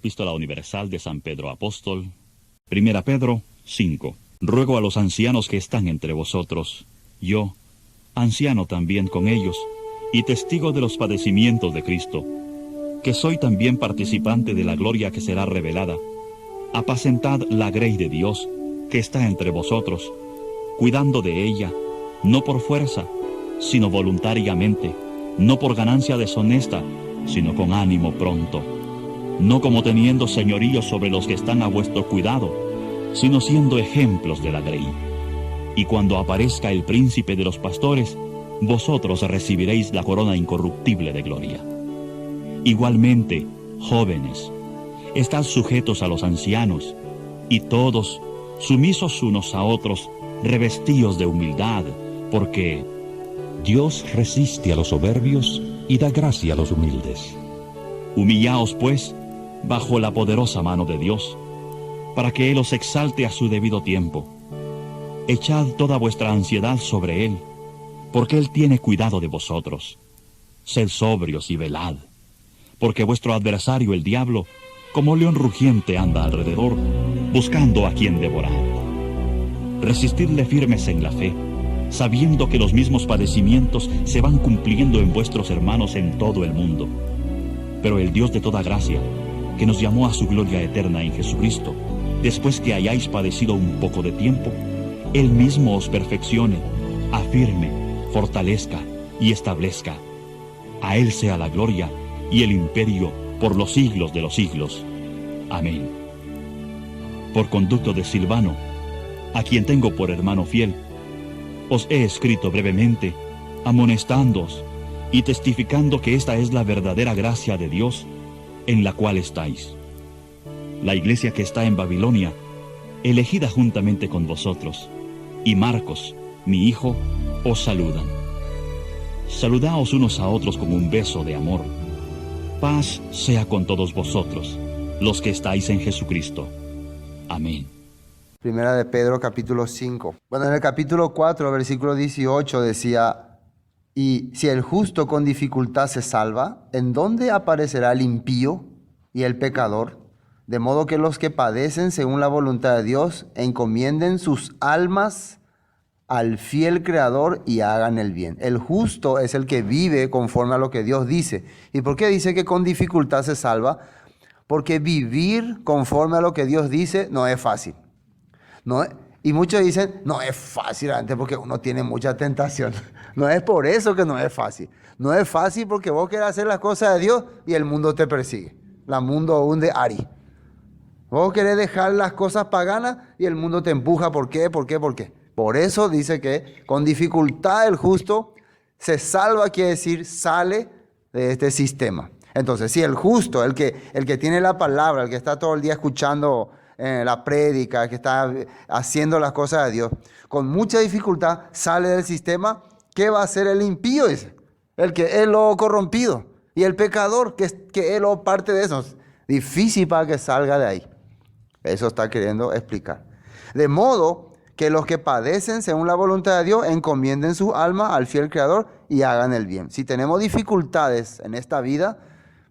Epístola Universal de San Pedro Apóstol, 1 Pedro 5. Ruego a los ancianos que están entre vosotros, yo, anciano también con ellos, y testigo de los padecimientos de Cristo, que soy también participante de la gloria que será revelada. Apacentad la grey de Dios, que está entre vosotros, cuidando de ella, no por fuerza, sino voluntariamente, no por ganancia deshonesta, sino con ánimo pronto, no como teniendo señorío sobre los que están a vuestro cuidado, sino siendo ejemplos de la grey. Y cuando aparezca el príncipe de los pastores, vosotros recibiréis la corona incorruptible de gloria. Igualmente, jóvenes, estad sujetos a los ancianos, y todos, sumisos unos a otros, revestíos de humildad, porque Dios resiste a los soberbios y da gracia a los humildes. Humillaos, pues, bajo la poderosa mano de Dios, para que Él os exalte a su debido tiempo. Echad toda vuestra ansiedad sobre Él, porque Él tiene cuidado de vosotros. Sed sobrios y velad, porque vuestro adversario el diablo, como león rugiente, anda alrededor, buscando a quien devorar. Resistidle firmes en la fe, sabiendo que los mismos padecimientos se van cumpliendo en vuestros hermanos en todo el mundo. Pero el Dios de toda gracia, que nos llamó a su gloria eterna en Jesucristo, después que hayáis padecido un poco de tiempo, Él mismo os perfeccione, afirme, fortalezca y establezca. A Él sea la gloria y el imperio por los siglos de los siglos. Amén. Por conducto de Silvano, a quien tengo por hermano fiel, os he escrito brevemente, amonestándoos y testificando que esta es la verdadera gracia de Dios en la cual estáis. La iglesia que está en Babilonia, elegida juntamente con vosotros, y Marcos, mi hijo, os saludan. Saludaos unos a otros con un beso de amor. Paz sea con todos vosotros, los que estáis en Jesucristo. Amén. Primera de Pedro, capítulo 5. Bueno, en el capítulo 4, versículo 18 decía: y si el justo con dificultad se salva, ¿en dónde aparecerá el impío y el pecador? De modo que los que padecen según la voluntad de Dios encomienden sus almas al fiel Creador y hagan el bien. El justo es el que vive conforme a lo que Dios dice. ¿Y por qué dice que con dificultad se salva? Porque vivir conforme a lo que Dios dice no es fácil. No, y muchos dicen, no es fácil antes porque uno tiene mucha tentación. No es por eso que no es fácil. No es fácil porque vos querés hacer las cosas de Dios y el mundo te persigue. La mundo hunde Ari. Vos querés dejar las cosas paganas y el mundo te empuja. ¿Por qué? ¿Por qué? ¿Por qué? Por eso dice que con dificultad el justo se salva, quiere decir sale de este sistema. Entonces, si el justo, el que tiene la palabra, el que está todo el día escuchando la prédica, que está haciendo las cosas de Dios, con mucha dificultad sale del sistema, ¿qué va a hacer el impío? Dice, el que es lo corrompido, y el pecador, que es lo parte de eso. Difícil para que salga de ahí. Eso está queriendo explicar. De modo que los que padecen según la voluntad de Dios encomienden su alma al fiel Creador y hagan el bien. Si tenemos dificultades en esta vida,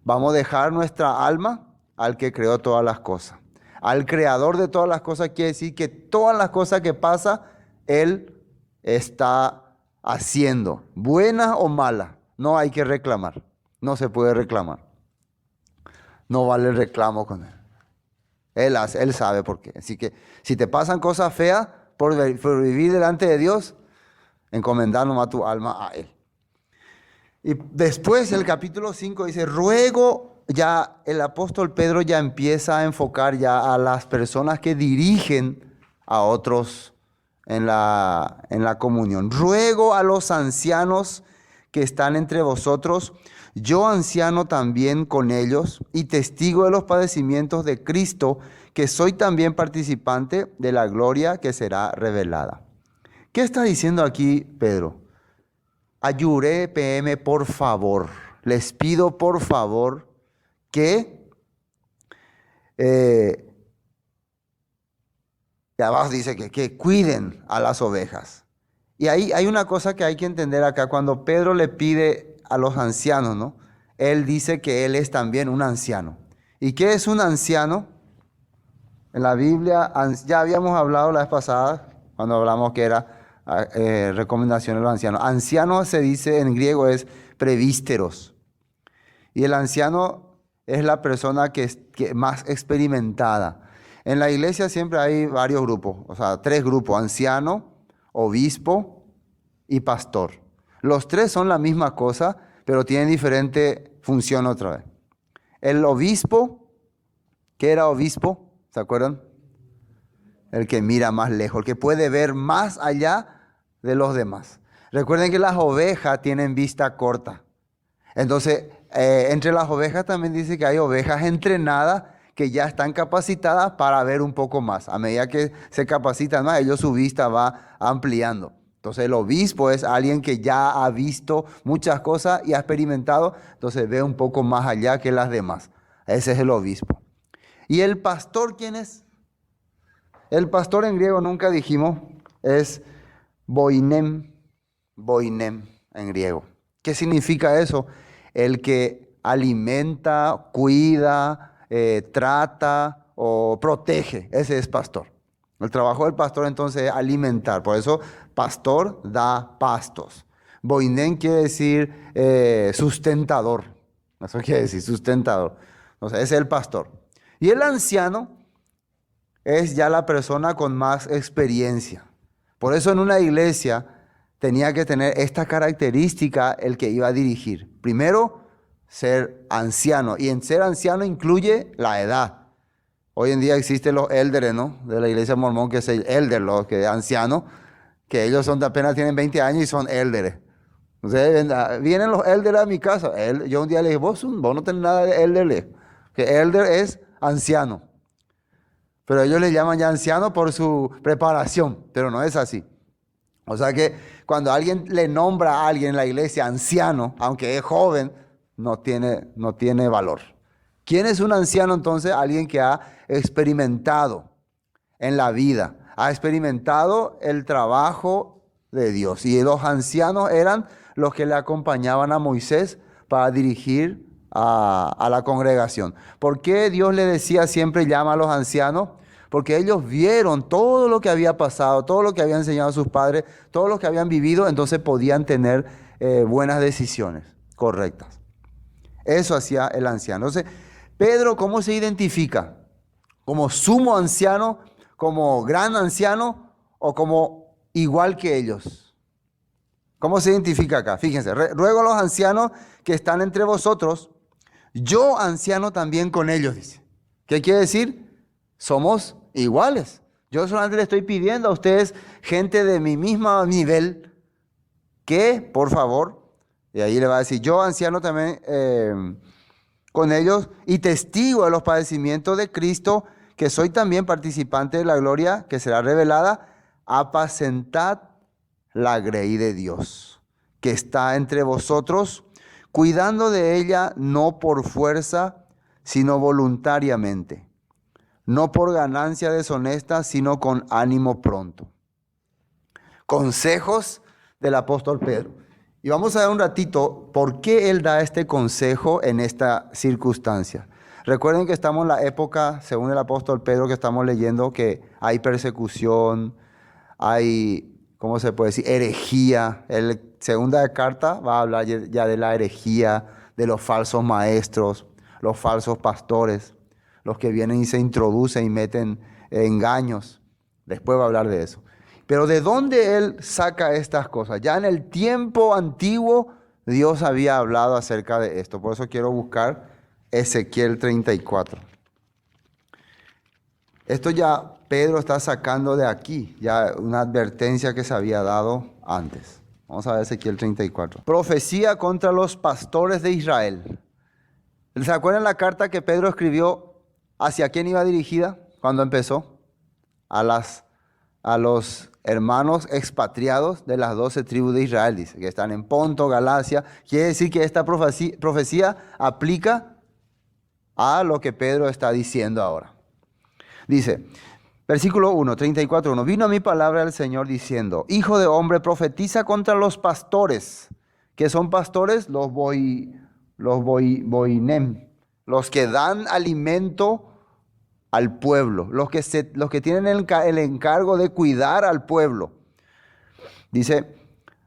vamos a dejar nuestra alma al que creó todas las cosas. Al Creador de todas las cosas quiere decir que todas las cosas que pasan, Él está haciendo, buenas o malas. No hay que reclamar, no se puede reclamar. No vale el reclamo con Él. Él sabe por qué. Así que si te pasan cosas feas por vivir delante de Dios, encomendar nomás tu alma a Él. Y después el capítulo 5 dice, ruego. Ya el apóstol Pedro ya empieza a enfocar ya a las personas que dirigen a otros en la comunión. Ruego a los ancianos que están entre vosotros, yo anciano también con ellos y testigo de los padecimientos de Cristo, que soy también participante de la gloria que será revelada. ¿Qué está diciendo aquí Pedro? Ayure PM, por favor, les pido por favor que de abajo dice que cuiden a las ovejas. Y ahí hay una cosa que hay que entender acá. Cuando Pedro le pide a los ancianos, ¿no? Él dice que él es también un anciano. ¿Y qué es un anciano? En la Biblia, ya habíamos hablado la vez pasada, cuando hablamos que era recomendación de los ancianos. Anciano se dice en griego es prevísteros. Y el anciano es la persona que es más experimentada. En la iglesia siempre hay varios grupos, o sea, 3 grupos: anciano, obispo y pastor. Los 3 son la misma cosa, pero tienen diferente función otra vez. El obispo, ¿qué era obispo? ¿Se acuerdan? El que mira más lejos, el que puede ver más allá de los demás. Recuerden que las ovejas tienen vista corta. Entonces, entre las ovejas también dice que hay ovejas entrenadas que ya están capacitadas para ver un poco más. A medida que se capacitan más, ellos su vista va ampliando. Entonces el obispo es alguien que ya ha visto muchas cosas y ha experimentado, entonces ve un poco más allá que las demás. Ese es el obispo. ¿Y el pastor quién es? El pastor en griego nunca dijimos, es boinem en griego. ¿Qué significa eso? El que alimenta, cuida, trata o protege. Ese es pastor. El trabajo del pastor entonces es alimentar. Por eso pastor da pastos. Boinem quiere decir sustentador. Eso quiere decir sustentador. Entonces ese es el pastor. Y el anciano es ya la persona con más experiencia. Por eso en una iglesia tenía que tener esta característica el que iba a dirigir. Primero, ser anciano. Y en ser anciano incluye la edad. Hoy en día existen los élderes, ¿no? De la iglesia mormón, que es el elder, los que ancianos, que ellos apenas tienen 20 años y son élderes. Entonces, vienen los élderes a mi casa. Yo un día le dije, vos no tenés nada de élder. Que élder es anciano. Pero ellos le llaman ya anciano por su preparación, pero no es así. O sea que cuando alguien le nombra a alguien en la iglesia anciano, aunque es joven, no tiene valor. ¿Quién es un anciano entonces? Alguien que ha experimentado en la vida, ha experimentado el trabajo de Dios. Y los ancianos eran los que le acompañaban a Moisés para dirigir a la congregación. ¿Por qué Dios le decía siempre llama a los ancianos? Porque ellos vieron todo lo que había pasado, todo lo que habían enseñado sus padres, todo lo que habían vivido, entonces podían tener buenas decisiones correctas. Eso hacía el anciano. Entonces, Pedro, ¿cómo se identifica? ¿Como sumo anciano, como gran anciano o como igual que ellos? ¿Cómo se identifica acá? Fíjense, ruego a los ancianos que están entre vosotros, yo anciano también con ellos, dice. ¿Qué quiere decir? Somos iguales. Yo solamente le estoy pidiendo a ustedes, gente de mi mismo nivel, que por favor, y ahí le va a decir, yo anciano también con ellos y testigo de los padecimientos de Cristo, que soy también participante de la gloria que será revelada, apacentad la grey de Dios, que está entre vosotros, cuidando de ella no por fuerza, sino voluntariamente. No por ganancia deshonesta, sino con ánimo pronto. Consejos del apóstol Pedro. Y vamos a ver un ratito por qué él da este consejo en esta circunstancia. Recuerden que estamos en la época, según el apóstol Pedro, que estamos leyendo, que hay persecución, hay, ¿cómo se puede decir? Herejía. La segunda carta va a hablar ya de la herejía, de los falsos maestros, los falsos pastores, los que vienen y se introducen y meten engaños. Después va a hablar de eso. Pero ¿de dónde él saca estas cosas? Ya en el tiempo antiguo Dios había hablado acerca de esto. Por eso quiero buscar Ezequiel 34. Esto ya Pedro está sacando de aquí, ya una advertencia que se había dado antes. Vamos a ver Ezequiel 34. Profecía contra los pastores de Israel. ¿Se acuerdan la carta que Pedro escribió? ¿Hacia quién iba dirigida cuando empezó? A los hermanos expatriados de las 12 tribus de Israel, dice, que están en Ponto, Galacia. Quiere decir que esta profecía aplica a lo que Pedro está diciendo ahora. Dice, versículo 1, 34:1, vino a mí palabra del Señor diciendo, hijo de hombre, profetiza contra los pastores. ¿Qué son pastores? Los boinem, los que dan alimento al pueblo, los que tienen el encargo de cuidar al pueblo. Dice,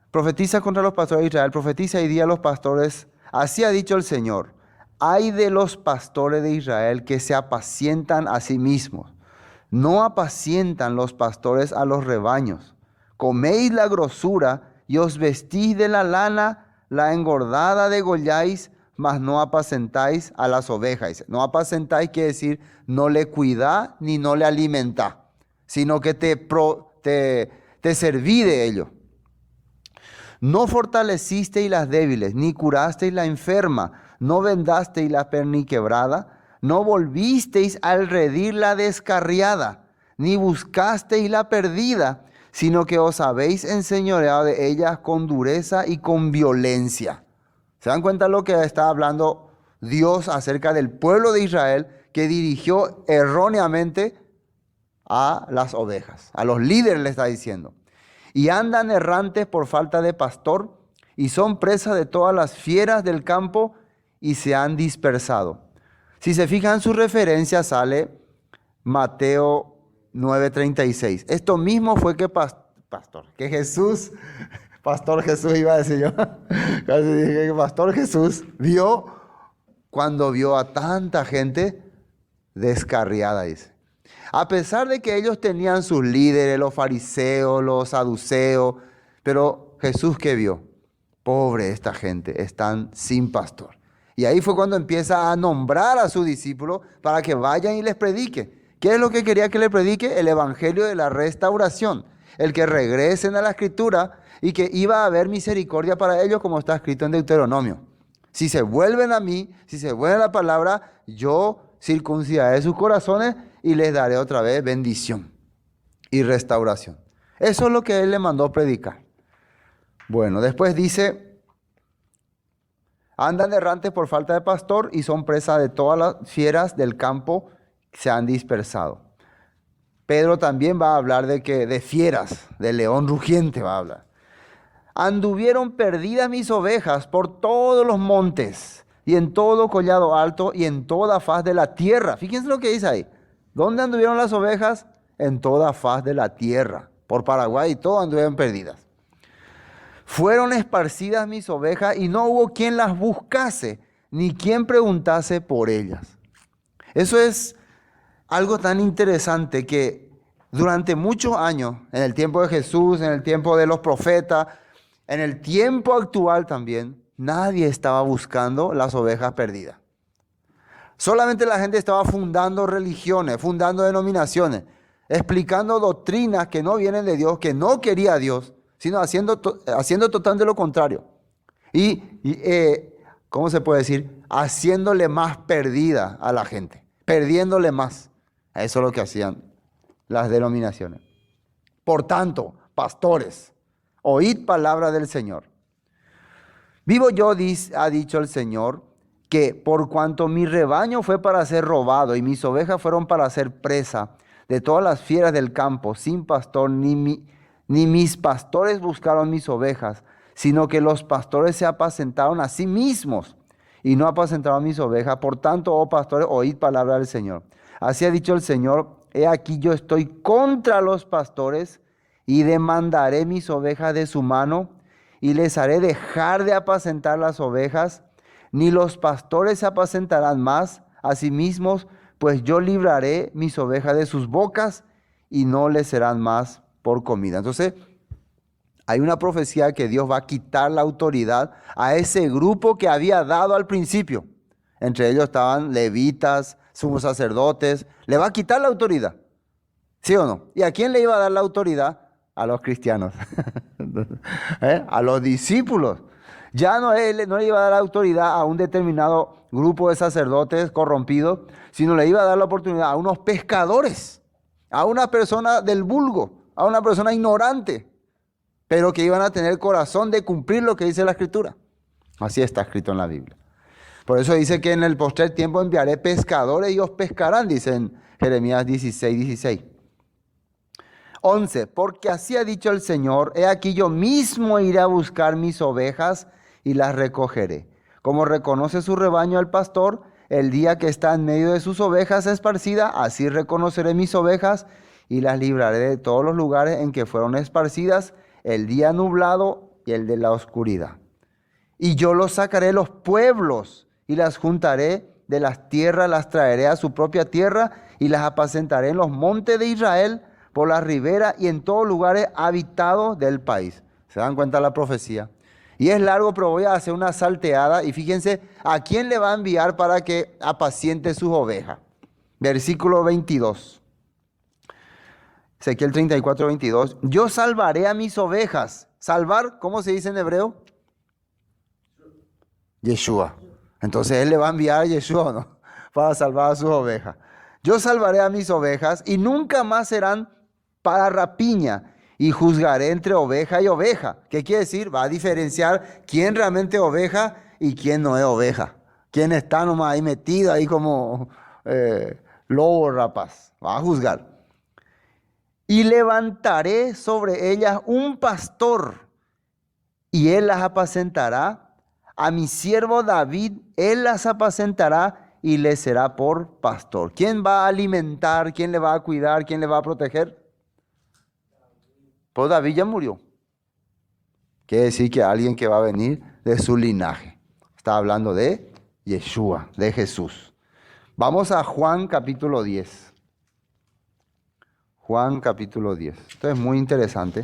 profetiza contra los pastores de Israel, profetiza y di a los pastores, así ha dicho el Señor, ay de los pastores de Israel que se apacientan a sí mismos. No apacientan los pastores a los rebaños. Coméis la grosura y os vestís de la lana, la engordada degolláis, mas no apacentáis a las ovejas. No apacentáis quiere decir no le cuidá ni no le alimentá, sino que te serví de ello. No fortalecisteis las débiles, ni curasteis la enferma, no vendasteis la perniquebrada, no volvisteis al redir la descarriada, ni buscasteis la perdida, sino que os habéis enseñoreado de ellas con dureza y con violencia. ¿Se dan cuenta lo que está hablando Dios acerca del pueblo de Israel que dirigió erróneamente a las ovejas? A los líderes le está diciendo. Y andan errantes por falta de pastor y son presas de todas las fieras del campo y se han dispersado. Si se fijan su referencia sale Mateo 9:36. Esto mismo fue que Jesús, Pastor Jesús iba a decir yo, casi dije que Pastor Jesús vio cuando vio a tanta gente descarriada, dice. A pesar de que ellos tenían sus líderes, los fariseos, los saduceos, pero Jesús ¿qué vio? Pobre esta gente, están sin pastor. Y ahí fue cuando empieza a nombrar a sus discípulos para que vayan y les predique. ¿Qué es lo que quería que le predique? El evangelio de la restauración. El que regresen a la escritura y que iba a haber misericordia para ellos como está escrito en Deuteronomio. Si se vuelven a mí, si se vuelven a la palabra, yo circuncidaré sus corazones y les daré otra vez bendición y restauración. Eso es lo que él le mandó predicar. Bueno, después dice, andan errantes por falta de pastor y son presa de todas las fieras del campo, se han dispersado. Pedro también va a hablar de fieras, de león rugiente va a hablar. Anduvieron perdidas mis ovejas por todos los montes y en todo collado alto y en toda faz de la tierra. Fíjense lo que dice ahí. ¿Dónde anduvieron las ovejas? En toda faz de la tierra. Por Paraguay y todo anduvieron perdidas. Fueron esparcidas mis ovejas y no hubo quien las buscase, ni quien preguntase por ellas. Eso es algo tan interesante que durante muchos años, en el tiempo de Jesús, en el tiempo de los profetas, en el tiempo actual también, nadie estaba buscando las ovejas perdidas. Solamente la gente estaba fundando religiones, fundando denominaciones, explicando doctrinas que no vienen de Dios, que no quería Dios, sino haciendo totalmente lo contrario. ¿Cómo se puede decir? Haciéndole más perdida a la gente, perdiéndole más. Eso es lo que hacían las denominaciones. Por tanto, pastores, oíd palabra del Señor. Vivo yo, ha dicho el Señor, que por cuanto mi rebaño fue para ser robado y mis ovejas fueron para ser presa de todas las fieras del campo, sin pastor, ni mis pastores buscaron mis ovejas, sino que los pastores se apacentaron a sí mismos y no apacentaron mis ovejas. Por tanto, oh pastores, oíd palabra del Señor. Así ha dicho el Señor, he aquí yo estoy contra los pastores y demandaré mis ovejas de su mano y les haré dejar de apacentar las ovejas, ni los pastores se apacentarán más a sí mismos, pues yo libraré mis ovejas de sus bocas y no les serán más por comida. Entonces, hay una profecía que Dios va a quitar la autoridad a ese grupo que había dado al principio. Entre ellos estaban levitas, sumos sacerdotes. Le va a quitar la autoridad. ¿Sí o no? ¿Y a quién le iba a dar la autoridad? A los cristianos. A los discípulos. Ya no le iba a dar la autoridad a un determinado grupo de sacerdotes corrompidos, sino le iba a dar la oportunidad a unos pescadores, a una persona del vulgo, a una persona ignorante, pero que iban a tener corazón de cumplir lo que dice la Escritura. Así está escrito en la Biblia. Por eso dice que en el postrer tiempo enviaré pescadores y os pescarán, dice en Jeremías 16:16. 11. Porque así ha dicho el Señor, he aquí yo mismo iré a buscar mis ovejas y las recogeré. Como reconoce su rebaño al pastor, el día que está en medio de sus ovejas esparcida, así reconoceré mis ovejas y las libraré de todos los lugares en que fueron esparcidas, el día nublado y el de la oscuridad. Y yo los sacaré de los pueblos y las juntaré de las tierras, las traeré a su propia tierra y las apacentaré en los montes de Israel, por las riberas y en todos lugares habitados del país. ¿Se dan cuenta de la profecía? Y es largo, pero voy a hacer una salteada y fíjense a quién le va a enviar para que apaciente sus ovejas. Versículo 22. Ezequiel 34, 22. Yo salvaré a mis ovejas. Salvar, ¿cómo se dice en hebreo? Yeshua. Entonces él le va a enviar a Yeshua, ¿no? Para salvar a sus ovejas. Yo salvaré a mis ovejas y nunca más serán para rapiña, y juzgaré entre oveja y oveja. ¿Qué quiere decir? Va a diferenciar quién realmente es oveja y quién no es oveja. Quién está nomás ahí metido ahí como lobo rapaz. Va a juzgar. Y levantaré sobre ellas un pastor, y él las apacentará. A mi siervo David, él las apacentará y le será por pastor. ¿Quién va a alimentar? ¿Quién le va a cuidar? ¿Quién le va a proteger? Pues David ya murió. Quiere decir que alguien que va a venir de su linaje. Está hablando de Yeshua, de Jesús. Vamos a Juan capítulo 10. Juan capítulo 10. Esto es muy interesante.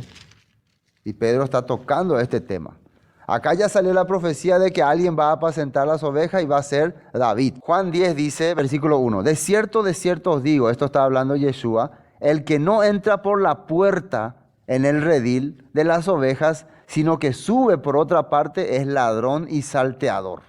Y Pedro está tocando este tema. Acá ya salió la profecía de que alguien va a apacentar las ovejas y va a ser David. Juan 10 dice, versículo 1. De cierto os digo, esto está hablando Yeshua, el que no entra por la puerta en el redil de las ovejas, sino que sube por otra parte, es ladrón y salteador.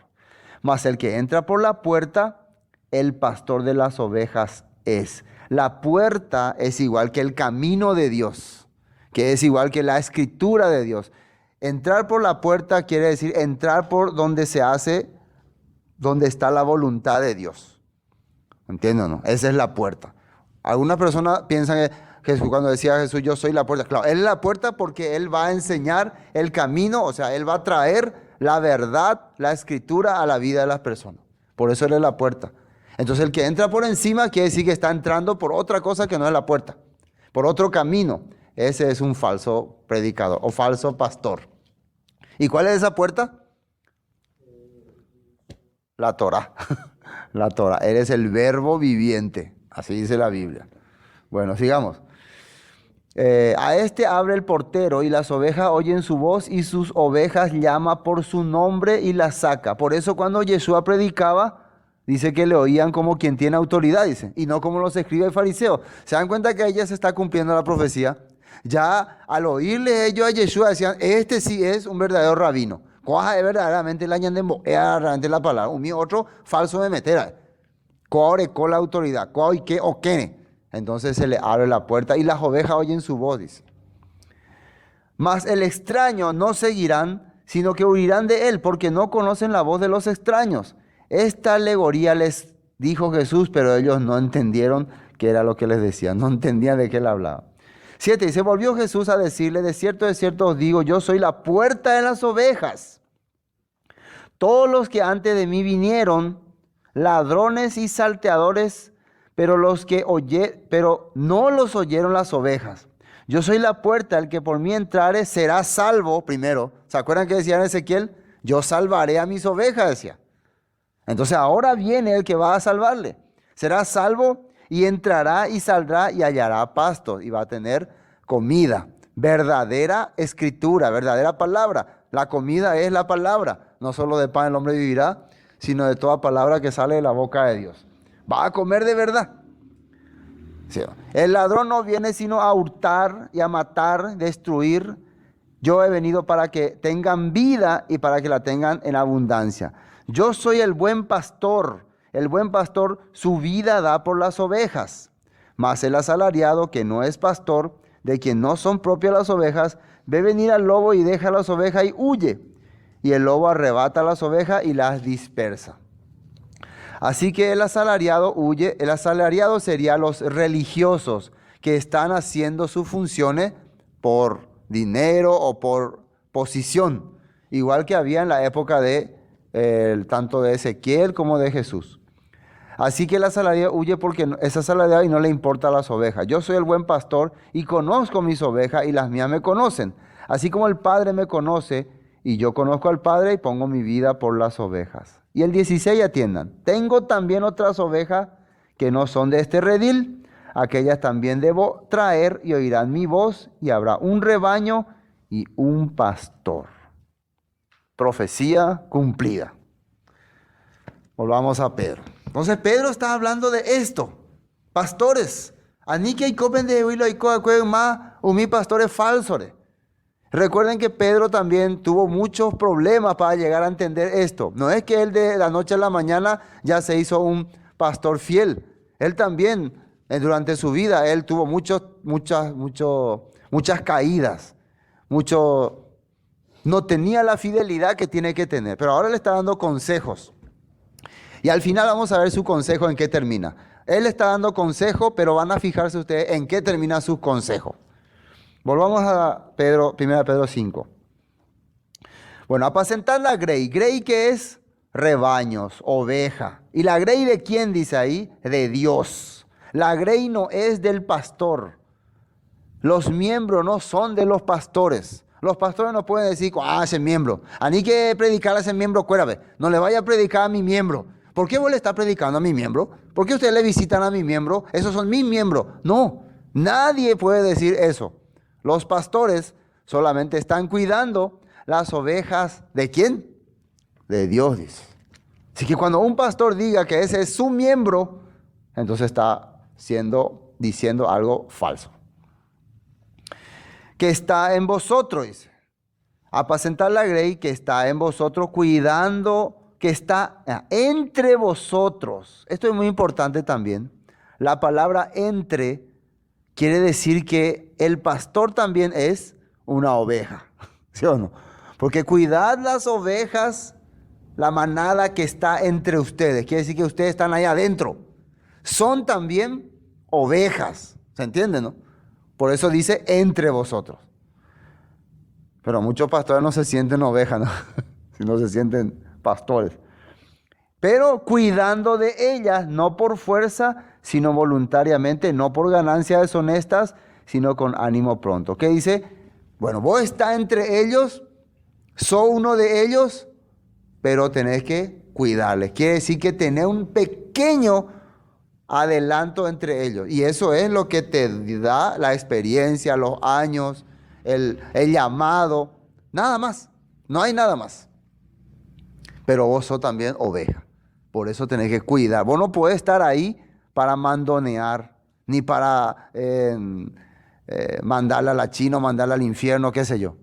Mas el que entra por la puerta, el pastor de las ovejas es. La puerta es igual que el camino de Dios, que es igual que la escritura de Dios. Entrar por la puerta quiere decir entrar por donde se hace, donde está la voluntad de Dios. ¿Entienden o no? Esa es la puerta. Algunas personas piensan que Jesús, cuando decía Jesús, yo soy la puerta. Claro, Él es la puerta porque Él va a enseñar el camino, o sea, Él va a traer la verdad, la escritura a la vida de las personas. Por eso Él es la puerta. Entonces el que entra por encima quiere decir que está entrando por otra cosa que no es la puerta, por otro camino. Ese es un falso predicador o falso pastor. ¿Y cuál es esa puerta? La Torah. La Torah. Eres el verbo viviente. Así dice la Biblia. Bueno, sigamos. A este abre el portero y las ovejas oyen su voz y sus ovejas llama por su nombre y las saca. Por eso cuando Yeshua predicaba, dice que le oían como quien tiene autoridad, dice, y no como los escribas y fariseos. ¿Se dan cuenta que ella se está cumpliendo la profecía? Ya al oírle ellos a Yeshua decían, este sí es un verdadero rabino. Coja es verdaderamente la ñandembo, es realmente la palabra. Un mío otro falso me metera. Coare con la autoridad, coa que o quene. Entonces se le abre la puerta y las ovejas oyen su voz, dice. Mas el extraño no seguirán, sino que huirán de él, porque no conocen la voz de los extraños. Esta alegoría les dijo Jesús, pero ellos no entendieron qué era lo que les decía. No entendían de qué él hablaba. 7. Y se volvió Jesús a decirle, de cierto os digo, yo soy la puerta de las ovejas. Todos los que antes de mí vinieron, ladrones y salteadores, pero no los oyeron las ovejas. Yo soy la puerta, el que por mí entrare será salvo primero. ¿Se acuerdan que decía en Ezequiel? Yo salvaré a mis ovejas, decía. Entonces ahora viene el que va a salvarle. Será salvo y entrará y saldrá y hallará pasto y va a tener comida. Verdadera escritura, verdadera palabra. La comida es la palabra. No solo de pan el hombre vivirá, sino de toda palabra que sale de la boca de Dios. Va a comer de verdad. Sí. El ladrón no viene sino a hurtar y a matar, destruir. Yo he venido para que tengan vida y para que la tengan en abundancia. Yo soy el buen pastor. El buen pastor su vida da por las ovejas. Mas el asalariado que no es pastor, de quien no son propias las ovejas, ve venir al lobo y deja las ovejas y huye. Y el lobo arrebata las ovejas y las dispersa. Así que el asalariado huye. El asalariado sería los religiosos que están haciendo sus funciones por dinero o por posición. Igual que había en la época de tanto de Ezequiel como de Jesús. Así que el asalariado huye porque es asalariado y no le importa las ovejas. Yo soy el buen pastor y conozco mis ovejas y las mías me conocen. Así como el Padre me conoce y yo conozco al Padre y pongo mi vida por las ovejas. Y el 16 atiendan. Tengo también otras ovejas que no son de este redil. Aquellas también debo traer y oirán mi voz y habrá un rebaño y un pastor. Profecía cumplida. Volvamos a Pedro. Entonces Pedro está hablando de esto. Pastores. Anike y copen de huilo y más umi pastores falsos. Recuerden que Pedro también tuvo muchos problemas para llegar a entender esto. No es que él de la noche a la mañana ya se hizo un pastor fiel. Él también, durante su vida, él tuvo muchas caídas. No tenía la fidelidad que tiene que tener. Pero ahora le está dando consejos. Y al final vamos a ver su consejo en qué termina. Él está dando consejo, pero van a fijarse ustedes en qué termina su consejo. Volvamos a 1 Pedro 5. Bueno, apacentar la grey. Grey, ¿qué es? Rebaños, oveja. ¿Y la grey de quién dice ahí? De Dios. La grey no es del pastor. Los miembros no son de los pastores. Los pastores no pueden decir, ese miembro. A mí que predicar a ese miembro, cuérame. No le vaya a predicar a mi miembro. ¿Por qué vos le estás predicando a mi miembro? ¿Por qué ustedes le visitan a mi miembro? Esos son mis miembros. No, nadie puede decir eso. Los pastores solamente están cuidando las ovejas ¿de quién? De Dios, dice. Así que cuando un pastor diga que ese es su miembro, entonces está diciendo algo falso. Que está en vosotros, dice. Apacentar la grey que está en vosotros, cuidando que está entre vosotros. Esto es muy importante también. La palabra entre quiere decir que el pastor también es una oveja. ¿Sí o no? Porque cuidad las ovejas, la manada que está entre ustedes. Quiere decir que ustedes están ahí adentro. Son también ovejas. ¿Se entiende, no? Por eso dice entre vosotros. Pero muchos pastores no se sienten ovejas, ¿no? Sino se sienten pastores. Pero cuidando de ellas, no por fuerza, sino voluntariamente, no por ganancias deshonestas, sino con ánimo pronto. ¿Qué dice? Bueno, vos estás entre ellos, sos uno de ellos, pero tenés que cuidarles. Quiere decir que tenés un pequeño adelanto entre ellos. Y eso es lo que te da la experiencia, los años, el llamado. Nada más. No hay nada más. Pero vos sos también oveja. Por eso tenés que cuidar. Vos no podés estar ahí para mandonear, ni para mandarla a la China o mandarla al infierno, qué sé yo.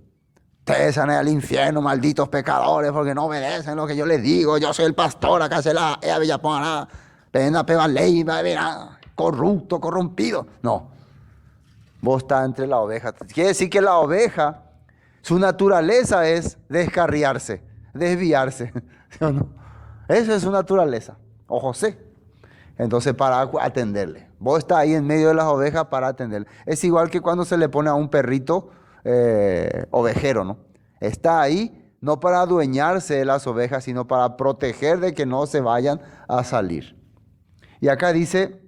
Ustedes van al infierno, malditos pecadores, porque no obedecen lo que yo les digo. Yo soy el pastor, acá se la Villapona, pega ley, corrupto, corrompido. No. Vos estás entre la oveja. Quiere decir que la oveja, su naturaleza es descarriarse, desviarse. ¿Sí o no? Esa es su naturaleza. O José. Entonces, para atenderle. Vos estás ahí en medio de las ovejas para atenderle. Es igual que cuando se le pone a un perrito ovejero, ¿no? Está ahí no para adueñarse de las ovejas, sino para proteger de que no se vayan a salir. Y acá dice,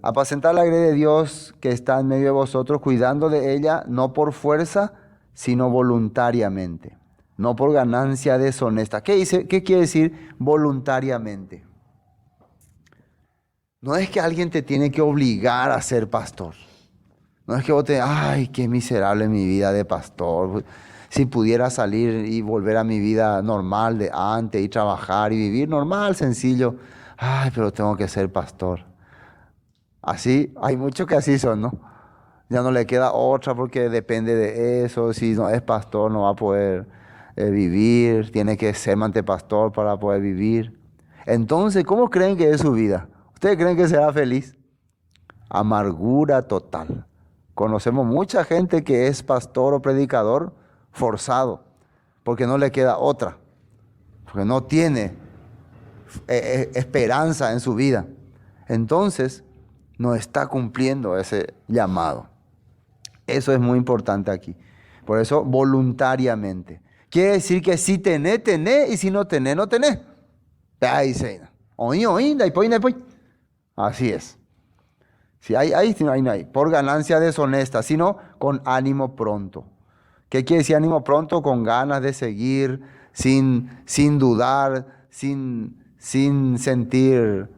apacentar la grey de Dios que está en medio de vosotros, cuidando de ella, no por fuerza, sino voluntariamente. No por ganancia deshonesta. ¿Qué dice? ¿Qué quiere decir voluntariamente? No es que alguien te tiene que obligar a ser pastor. No es que vos ay, qué miserable mi vida de pastor. Si pudiera salir y volver a mi vida normal de antes y trabajar y vivir normal, sencillo. Ay, pero tengo que ser pastor. Así, hay muchos que así son, ¿no? Ya no le queda otra porque depende de eso. Si no es pastor no va a poder vivir. Tiene que ser antepastor para poder vivir. Entonces, ¿cómo creen que es su vida? ¿Ustedes creen que será feliz? Amargura total. Conocemos mucha gente que es pastor o predicador forzado, porque no le queda otra, porque no tiene esperanza en su vida. Entonces, no está cumpliendo ese llamado. Eso es muy importante aquí. Por eso, voluntariamente. Quiere decir que si tenés, tenés, y si no tenés, no tenés. Ahí se. Así es. Si hay, si no hay. Por ganancia deshonesta, sino con ánimo pronto. ¿Qué quiere decir ánimo pronto? Con ganas de seguir, sin dudar, sin sentir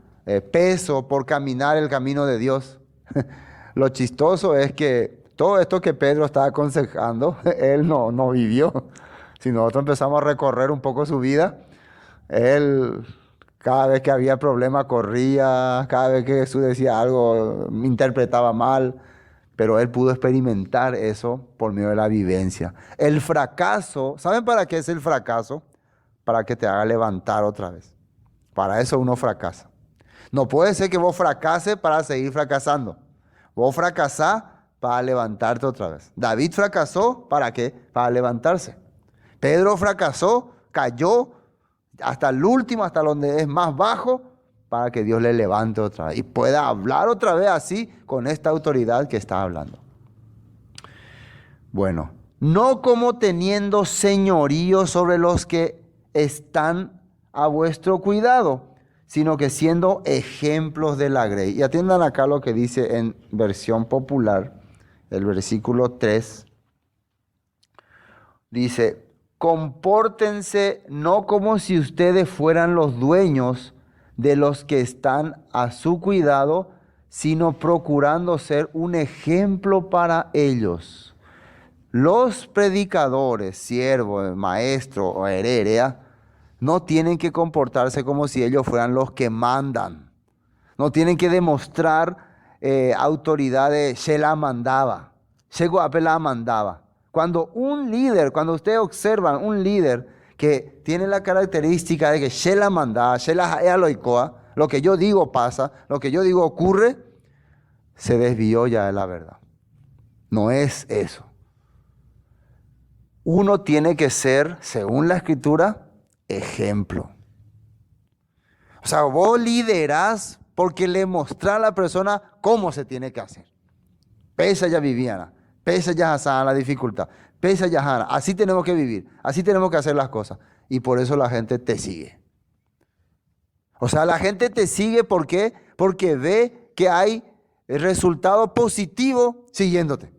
peso por caminar el camino de Dios. Lo chistoso es que todo esto que Pedro está aconsejando, él no vivió. Si nosotros empezamos a recorrer un poco su vida, él cada vez que había problema corría, cada vez que Jesús decía algo interpretaba mal, pero él pudo experimentar eso por medio de la vivencia. El fracaso, ¿saben para qué es el fracaso? Para que te haga levantar otra vez. Para eso uno fracasa. No puede ser que vos fracases para seguir fracasando. Vos fracasás para levantarte otra vez. David fracasó, ¿para qué? Para levantarse. Pedro fracasó, cayó hasta el último, hasta donde es más bajo, para que Dios le levante otra vez y pueda hablar otra vez así con esta autoridad que está hablando. Bueno, no como teniendo señorío sobre los que están a vuestro cuidado, sino que siendo ejemplos de la grey. Y atiendan acá lo que dice en versión popular, el versículo 3. Dice: compórtense no como si ustedes fueran los dueños de los que están a su cuidado, sino procurando ser un ejemplo para ellos. Los predicadores, siervos, maestros o heredia, no tienen que comportarse como si ellos fueran los que mandan. No tienen que demostrar autoridad de Shela mandaba, Shego apela mandaba. Cuando un líder, cuando ustedes observan un líder que tiene la característica de que Shela mandaba, Shela aloikoa, lo que yo digo pasa, lo que yo digo ocurre, se desvió ya de la verdad. No es eso. Uno tiene que ser, según la Escritura, ejemplo. O sea, vos liderás porque le mostrás a la persona cómo se tiene que hacer. Pese ya Viviana, pese ya Hassan la dificultad, pese ya Hannah, así tenemos que vivir, así tenemos que hacer las cosas. Y por eso la gente te sigue. O sea, la gente te sigue ¿por qué? Porque ve que hay resultado positivo siguiéndote.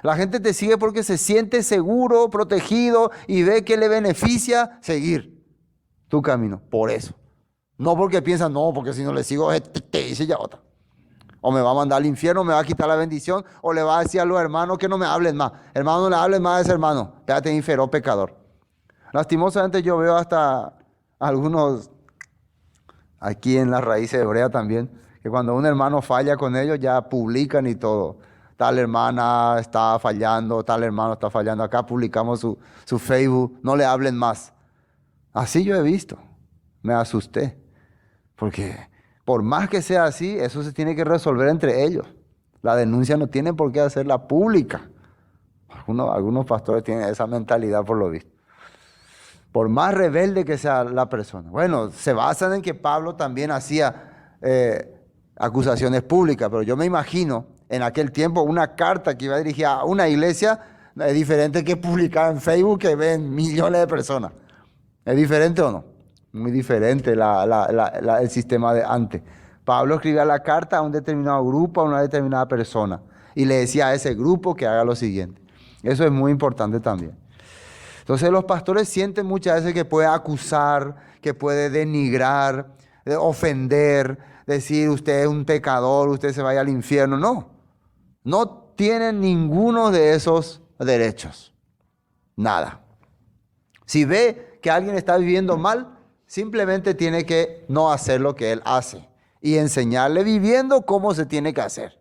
La gente te sigue porque se siente seguro, protegido y ve que le beneficia seguir tu camino. Por eso. No porque piensan, no, porque si no le sigo, te dice ya otra. O me va a mandar al infierno, me va a quitar la bendición, o le va a decir a los hermanos que no me hablen más. Hermano, no le hablen más a ese hermano. Pégate infero, pecador. Lastimosamente yo veo hasta algunos, aquí en las raíces hebreas también, que cuando un hermano falla con ellos ya publican y todo. Tal hermana está fallando, tal hermano está fallando. Acá publicamos su Facebook, no le hablen más. Así yo he visto. Me asusté. Porque por más que sea así, eso se tiene que resolver entre ellos. La denuncia no tiene por qué hacerla pública. Algunos pastores tienen esa mentalidad por lo visto. Por más rebelde que sea la persona. Bueno, se basan en que Pablo también hacía acusaciones públicas, pero yo me imagino en aquel tiempo una carta que iba dirigida a una iglesia es diferente que publicar en Facebook que ven millones de personas. ¿Es diferente o no? Muy diferente el sistema de antes. Pablo escribía la carta a un determinado grupo, a una determinada persona, y le decía a ese grupo que haga lo siguiente. Eso es muy importante también. Entonces los pastores sienten muchas veces que puede acusar, que puede denigrar, ofender, decir usted es un pecador, usted se vaya al infierno. No tienen ninguno de esos derechos. Nada. Si ve que alguien está viviendo mal, simplemente tiene que no hacer lo que él hace y enseñarle viviendo cómo se tiene que hacer.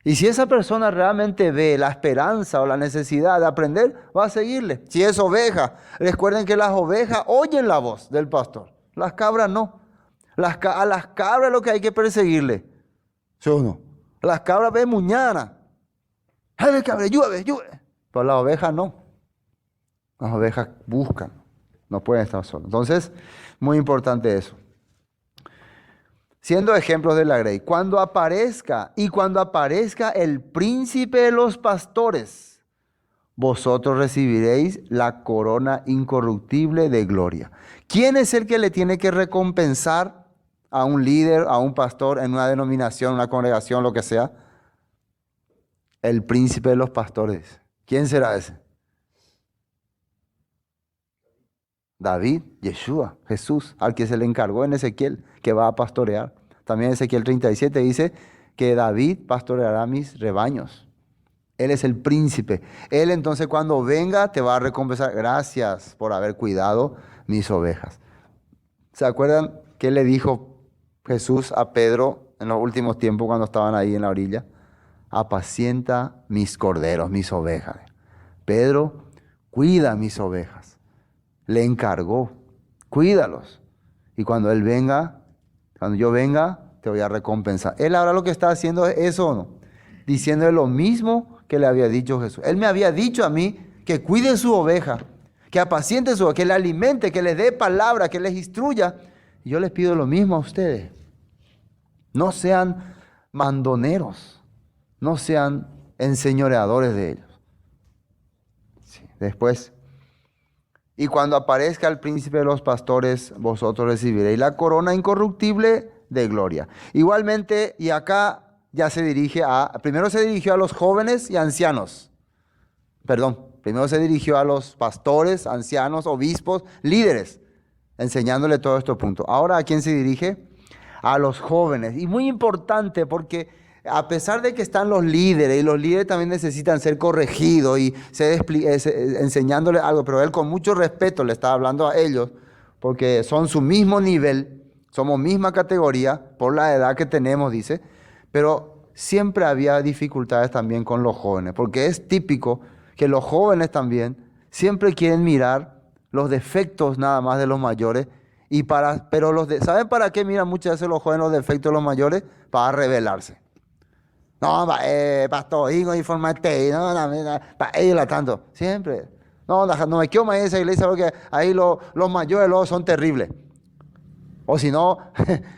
Y si esa persona realmente ve la esperanza o la necesidad de aprender, va a seguirle. Si es oveja, recuerden que las ovejas oyen la voz del pastor. Las cabras no. A las cabras es lo que hay que perseguirle. ¿Sí o no? Las cabras ven muñana. ¡Ay, cabra, llueve! Pero las ovejas no. Las ovejas buscan. No pueden estar solos. Entonces, muy importante eso. Siendo ejemplos de la grey, cuando aparezca el príncipe de los pastores, vosotros recibiréis la corona incorruptible de gloria. ¿Quién es el que le tiene que recompensar a un líder, a un pastor en una denominación, una congregación, lo que sea? El príncipe de los pastores. ¿Quién será ese? David, Yeshua, Jesús, al que se le encargó en Ezequiel, que va a pastorear. También en Ezequiel 37 dice que David pastoreará mis rebaños. Él es el príncipe. Él entonces cuando venga te va a recompensar. Gracias por haber cuidado mis ovejas. ¿Se acuerdan qué le dijo Jesús a Pedro en los últimos tiempos cuando estaban ahí en la orilla? Apacienta mis corderos, mis ovejas. Pedro, cuida mis ovejas. Le encargó, cuídalos. Y cuando Él venga, cuando yo venga, te voy a recompensar. Él ahora lo que está haciendo es eso, ¿o no? Diciéndole lo mismo que le había dicho Jesús. Él me había dicho a mí que cuide su oveja, que apaciente su oveja, que le alimente, que le dé palabra, que les instruya. Y yo les pido lo mismo a ustedes. No sean mandoneros, no sean enseñoreadores de ellos. Sí. Después, y cuando aparezca el príncipe de los pastores, vosotros recibiréis la corona incorruptible de gloria. Igualmente, y acá ya se dirige primero se dirigió a los jóvenes y ancianos. Primero se dirigió a los pastores, ancianos, obispos, líderes, enseñándole todos estos puntos. Ahora, ¿a quién se dirige? A los jóvenes. Y muy importante porque a pesar de que están los líderes, y los líderes también necesitan ser corregidos y enseñándoles algo, pero él con mucho respeto le está hablando a ellos, porque son su mismo nivel, somos misma categoría, por la edad que tenemos, dice, pero siempre había dificultades también con los jóvenes, porque es típico que los jóvenes también siempre quieren mirar los defectos nada más de los mayores, pero ¿saben para qué miran muchas veces los jóvenes los defectos de los mayores? Para rebelarse. No, pastor, hijo, informate, no, para ellos la tanto, siempre. No me quiero más en esa iglesia porque ahí los mayores luego son terribles. O si no,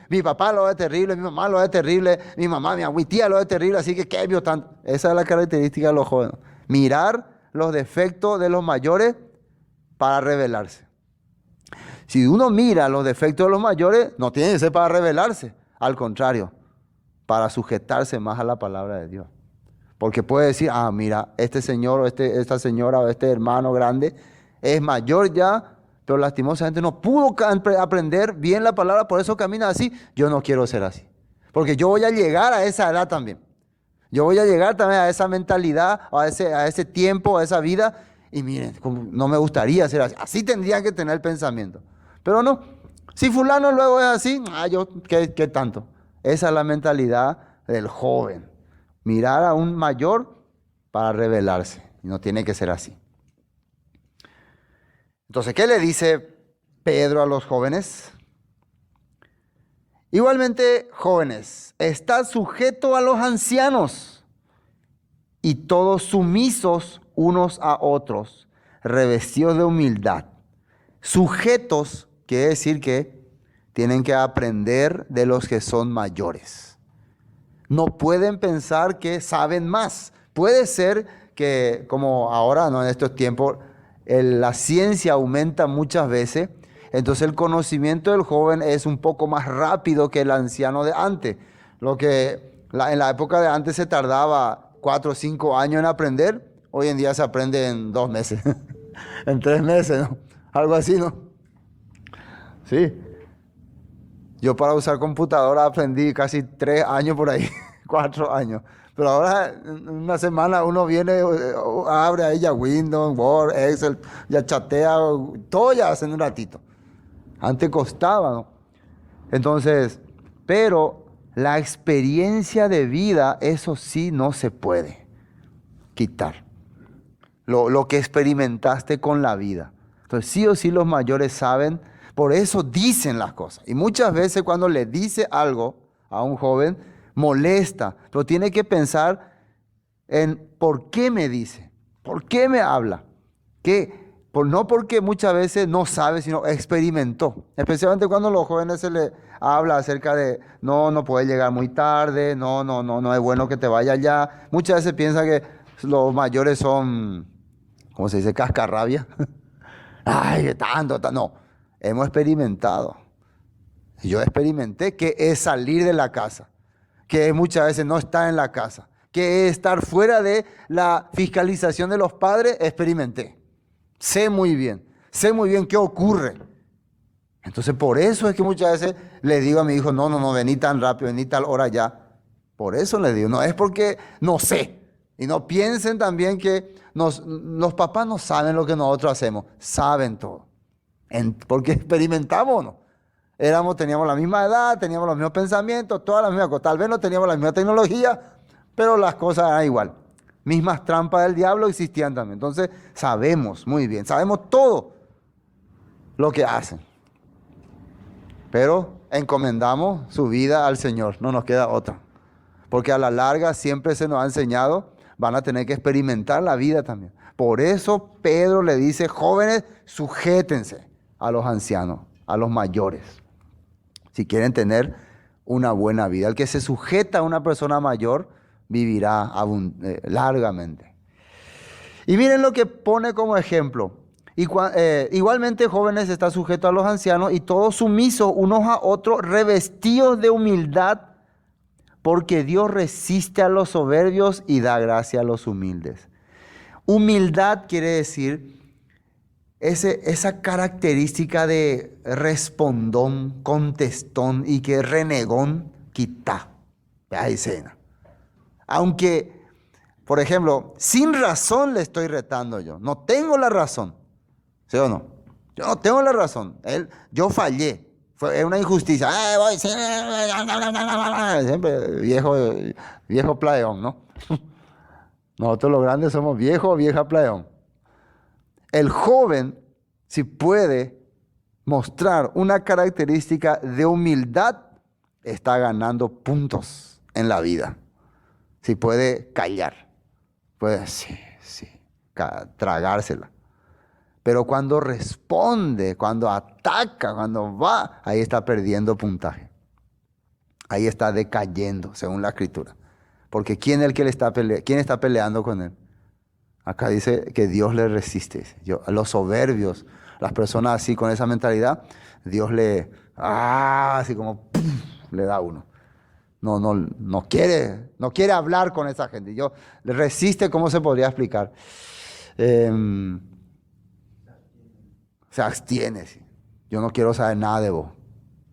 mi papá lo es terrible, mi mamá lo es terrible, mi mamá, mi tía lo es terrible, así que ¿qué vio tanto? Esa es la característica de los jóvenes. Mirar los defectos de los mayores para rebelarse. Si uno mira los defectos de los mayores, no tiene que ser para rebelarse, al contrario, para sujetarse más a la palabra de Dios. Porque puede decir, mira, este señor o esta señora o este hermano grande es mayor ya, pero lastimosamente no pudo aprender bien la palabra, por eso camina así. Yo no quiero ser así, porque yo voy a llegar a esa edad también. Yo voy a llegar también a esa mentalidad, a ese tiempo, a esa vida, y miren, no me gustaría ser así. Así tendría que tener el pensamiento. Pero no, si fulano luego es así, ¿qué tanto? Esa es la mentalidad del joven. Mirar a un mayor para rebelarse. Y no tiene que ser así. Entonces, ¿qué le dice Pedro a los jóvenes? Igualmente, jóvenes, estad sujetos a los ancianos y todos sumisos unos a otros, revestidos de humildad. Sujetos quiere decir que tienen que aprender de los que son mayores. No pueden pensar que saben más. Puede ser que, como ahora, ¿no? En estos tiempos, la ciencia aumenta muchas veces. Entonces el conocimiento del joven es un poco más rápido que el anciano de antes. Lo que en la época de antes se tardaba 4 o 5 años en aprender, hoy en día se aprende en 2 meses, en 3 meses, ¿no? Algo así, ¿no? Sí. Yo para usar computadora aprendí casi 3 años por ahí, 4 años. Pero ahora en una semana uno viene, abre ahí ya Windows, Word, Excel, ya chatea, todo ya hace en un ratito. Antes costaba, ¿no? Entonces, pero la experiencia de vida, eso sí no se puede quitar. Lo que experimentaste con la vida. Entonces, sí o sí los mayores saben, por eso dicen las cosas. Y muchas veces cuando le dice algo a un joven, molesta, pero tiene que pensar en por qué me dice, por qué me habla. No porque muchas veces no sabe, sino experimentó. Especialmente cuando a los jóvenes se les habla acerca de, no puede llegar muy tarde, no es bueno que te vaya allá. Muchas veces piensa que los mayores son, ¿cómo se dice? Cascarrabia. Ay, tanto. No, hemos experimentado. Yo experimenté que es salir de la casa, que muchas veces no estar en la casa, que es estar fuera de la fiscalización de los padres. Experimenté. Sé muy bien qué ocurre. Entonces por eso es que muchas veces le digo a mi hijo, no, vení tan rápido, vení tal hora ya. Por eso le digo, no es porque no sé. Y no piensen también que los papás no saben lo que nosotros hacemos, saben todo. Porque experimentamos, ¿no? Teníamos la misma edad, teníamos los mismos pensamientos, todas las mismas cosas. Tal vez no teníamos la misma tecnología, pero las cosas eran igual. Mismas trampas del diablo existían también. Entonces sabemos muy bien, sabemos todo lo que hacen. Pero encomendamos su vida al Señor, no nos queda otra. Porque a la larga siempre se nos ha enseñado, van a tener que experimentar la vida también. Por eso Pedro le dice, jóvenes, sujétense a los ancianos, a los mayores, si quieren tener una buena vida. El que se sujeta a una persona mayor vivirá largamente. Y miren lo que pone como ejemplo. Igualmente, jóvenes, está sujeto a los ancianos y todos sumisos unos a otros, revestidos de humildad, porque Dios resiste a los soberbios y da gracia a los humildes. Humildad quiere decir esa característica de respondón, contestón y que renegón, quita. Ahí cena. Aunque, por ejemplo, sin razón le estoy retando yo. No tengo la razón. ¿Sí o no? Yo no tengo la razón. Yo fallé. Fue una injusticia. Siempre viejo playón, ¿no? Nosotros los grandes somos vieja playón. El joven, si puede mostrar una característica de humildad, está ganando puntos en la vida. Si puede callar, puede tragársela. Pero cuando responde, cuando ataca, cuando va, ahí está perdiendo puntaje. Ahí está decayendo, según la Escritura. Porque ¿quién es el que quién está peleando con él? Acá dice que Dios le resiste. A los soberbios, las personas así con esa mentalidad, Dios así como le da uno. No quiere hablar con esa gente. Le resiste, ¿cómo se podría explicar? Se abstiene. ¿Sí? Yo no quiero saber nada de vos.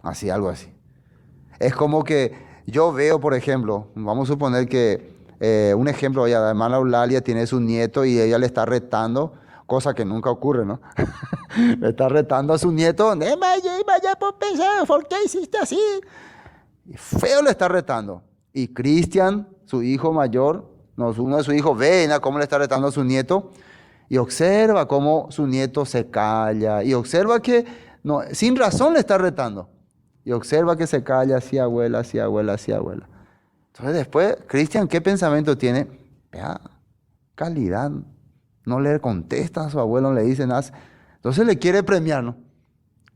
Así, algo así. Es como que yo veo, por ejemplo, vamos a suponer que un ejemplo, la hermana Eulalia tiene su nieto y ella le está retando, cosa que nunca ocurre, ¿no? Le está retando a su nieto, vaya por pensar, ¿por qué hiciste así? Y feo le está retando. Y Cristian, su hijo mayor, uno de sus hijos, ve cómo le está retando a su nieto y observa cómo su nieto se calla y observa que sin razón le está retando. Y observa que se calla, así abuela, así abuela, así abuela. Entonces después, Cristian, ¿qué pensamiento tiene? Vea, calidad. No le contesta a su abuelo, no le dice nada. Entonces le quiere premiar, ¿no?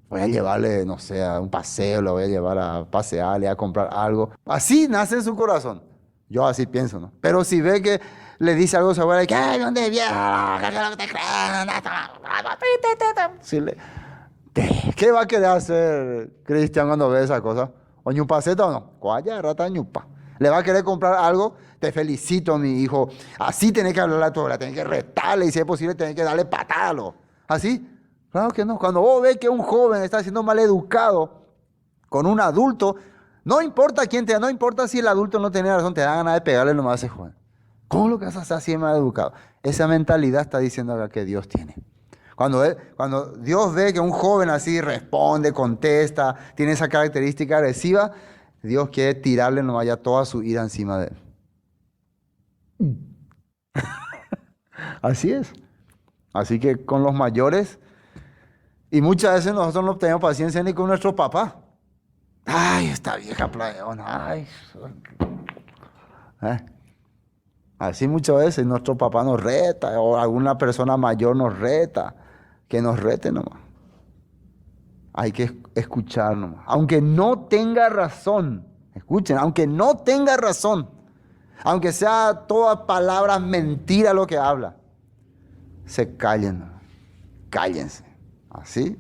Voy a llevarle, no sé, a un paseo, lo voy a llevar a pasearle, a comprar algo. Así nace en su corazón. Yo así pienso, ¿no? Pero si ve que le dice algo a su abuela, ¿qué? ¿Dónde viene? ¿Qué va a querer hacer Cristian cuando ve esa cosa? ¿O ñupaceta o no? Cuaya, rata, ñupa. ¿Le va a querer comprar algo? Te felicito, mi hijo. Así tenés que hablarle a tu abuela, tenés que retarle y si es posible tenés que darle patada. ¿Así? Claro que no. Cuando vos ves que un joven está siendo mal educado con un adulto, no importa quién no importa si el adulto no tiene razón, te da ganas de pegarle nomás a ese joven. ¿Cómo lo que vas a hacer así mal educado? Esa mentalidad está diciendo acá que Dios tiene. Cuando Dios ve que un joven así responde, contesta, tiene esa característica agresiva, Dios quiere tirarle nomás ya toda su ira encima de él. Así es. Así que con los mayores, y muchas veces nosotros no tenemos paciencia ni con nuestro papá. Ay, esta vieja playona, ay. Así muchas veces nuestro papá nos reta, o alguna persona mayor nos reta, que nos rete nomás. Hay que escuchar nomás. Aunque no tenga razón, escuchen, aunque no tenga razón, aunque sea todas palabras mentiras lo que habla, se callen, cállense. Así.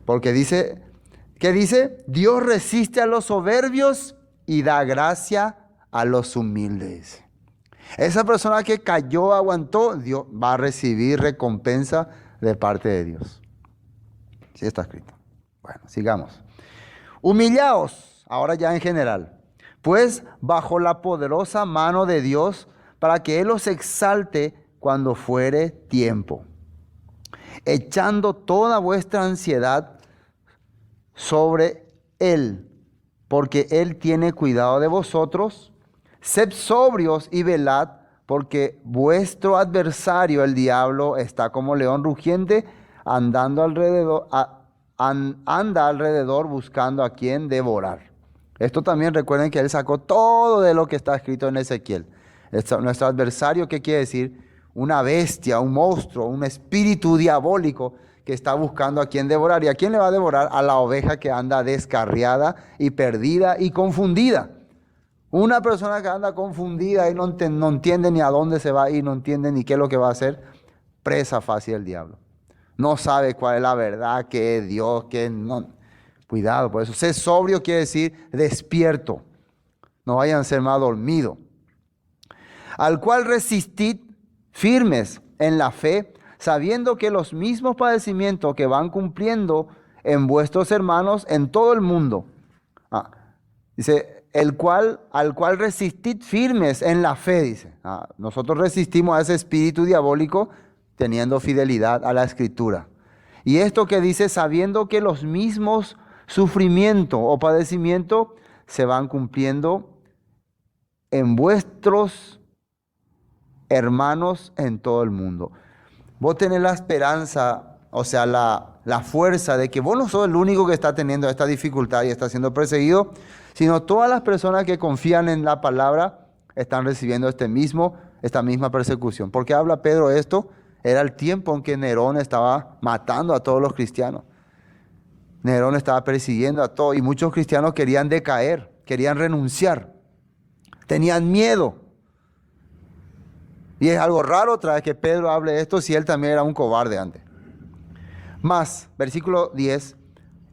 Porque dice ¿Qué dice? Dios resiste a los soberbios y da gracia a los humildes. Esa persona que cayó, aguantó, Dios va a recibir recompensa de parte de Dios. Sí está escrito. Bueno, sigamos. Humillaos, ahora ya en general, pues bajo la poderosa mano de Dios, para que Él os exalte cuando fuere tiempo, echando toda vuestra ansiedad sobre Él, porque Él tiene cuidado de vosotros. Sed sobrios y velad, porque vuestro adversario, el diablo, está como león rugiente, anda alrededor buscando a quien devorar. Esto también recuerden que él sacó todo de lo que está escrito en Ezequiel. Nuestro adversario, ¿qué quiere decir? Una bestia, un monstruo, un espíritu diabólico que está buscando a quien devorar. ¿Y a quién le va a devorar? A la oveja que anda descarriada y perdida y confundida. Una persona que anda confundida y no entiende ni a dónde se va a ir, no entiende ni qué es lo que va a hacer, presa fácil del diablo. No sabe cuál es la verdad, qué es Dios, qué no. Cuidado, por eso. Ser sobrio quiere decir despierto. No vayan a ser más dormidos. Al cual resistid firmes en la fe, sabiendo que los mismos padecimientos que van cumpliendo en vuestros hermanos en todo el mundo. Dice, al cual resistid firmes en la fe, dice. Nosotros resistimos a ese espíritu diabólico teniendo fidelidad a la Escritura. Y esto que dice, sabiendo que los mismos sufrimientos o padecimientos se van cumpliendo en vuestros hermanos en todo el mundo. Vos tenés la esperanza, o sea, la fuerza de que vos no sos el único que está teniendo esta dificultad y está siendo perseguido, sino todas las personas que confían en la palabra están recibiendo esta misma persecución. ¿Por qué habla Pedro esto? Era el tiempo en que Nerón estaba matando a todos los cristianos. Nerón estaba persiguiendo a todos y muchos cristianos querían decaer, querían renunciar, tenían miedo. Y es algo raro otra vez que Pedro hable esto si él también era un cobarde antes. Más, versículo 10,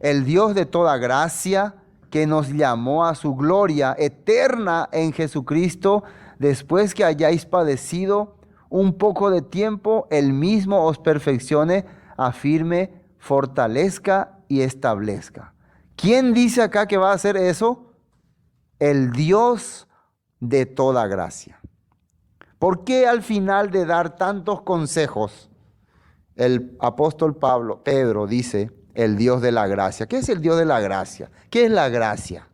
el Dios de toda gracia que nos llamó a su gloria eterna en Jesucristo, después que hayáis padecido un poco de tiempo, Él mismo os perfeccione, afirme, fortalezca y establezca. ¿Quién dice acá que va a hacer eso? El Dios de toda gracia. ¿Por qué al final de dar tantos consejos, el apóstol Pedro dice, el Dios de la gracia? ¿Qué es el Dios de la gracia? ¿Qué es la gracia?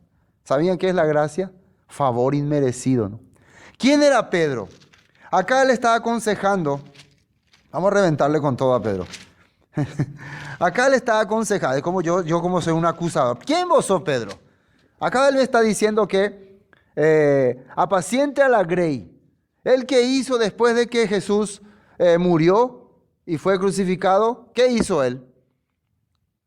¿Sabían qué es la gracia? Favor inmerecido, ¿no? ¿Quién era Pedro? Acá él estaba aconsejando, vamos a reventarle con todo a Pedro. Acá él estaba aconsejando, es como yo como soy un acusador. ¿Quién vos sos, Pedro? Acá él me está diciendo que apaciente a la grey. ¿El que hizo después de que Jesús murió y fue crucificado? ¿Qué hizo él?